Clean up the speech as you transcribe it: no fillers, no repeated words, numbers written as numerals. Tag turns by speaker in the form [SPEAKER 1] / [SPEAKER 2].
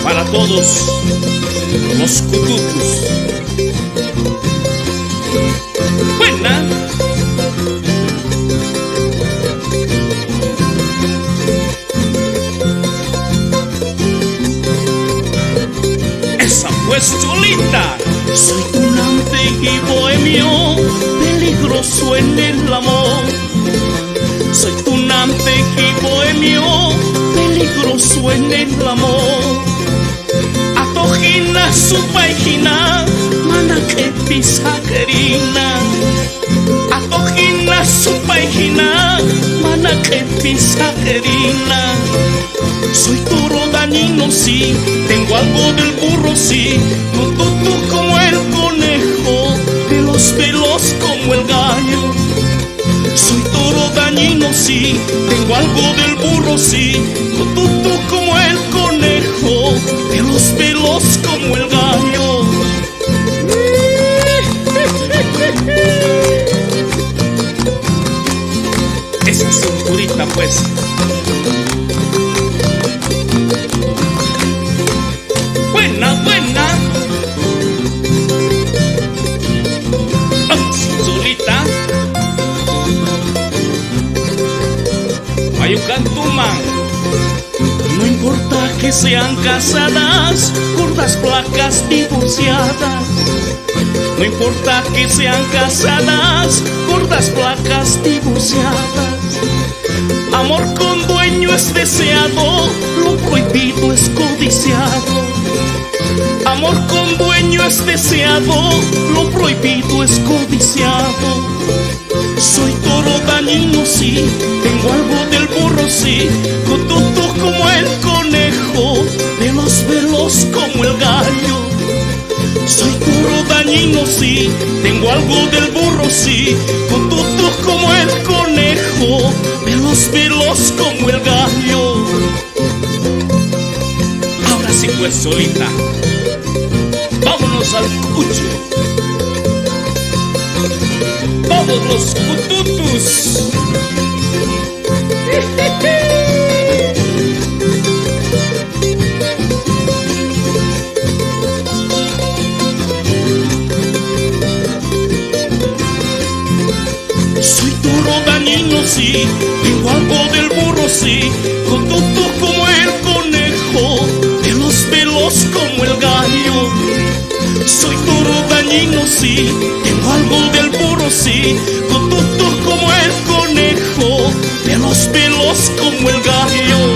[SPEAKER 1] Para todos los cututus. Buena. Esa pues Cholita. Soy tunante y bohemio, peligroso en el amor. Soy tunante y bohemio, peligroso en el amor. Atojina su página, mana que pisajerina. Atojina su página, mana que pisajerina. Soy toro dañino, sí, tengo algo del burro, sí. Tú como el conejo, de los pelos como el gallo. Soy toro dañino, sí, tengo algo del burro, sí. Tú como el conejo, de los pelos como el gallo. Esa cinturita pues. Buena, buena. Oh, cinturita. Mayucantuman. No importa que sean casadas, gordas, flacas, divorciadas. No importa que sean casadas, gordas, flacas, divorciadas. Amor con dueño es deseado, lo prohibido es codiciado. Amor con dueño es deseado, lo prohibido es codiciado. Soy toro dañino, sí, tengo algo del burro, sí. Tú como el conejo, de los pelos como el gallo. Soy toro dañino, sí, tengo algo del burro, sí. Tú como el conejo, de los pelos como el gallo. Ahora sí pues Solita, vámonos al cucho. Todos los cututus. Soy toro dañino, sí, tengo algo del burro, sí. Tú como el conejo, de los pelos como el gallo. Soy toro dañino, sí, tengo algo del burro, sí. Tú como el conejo, de los pelos como el gallo.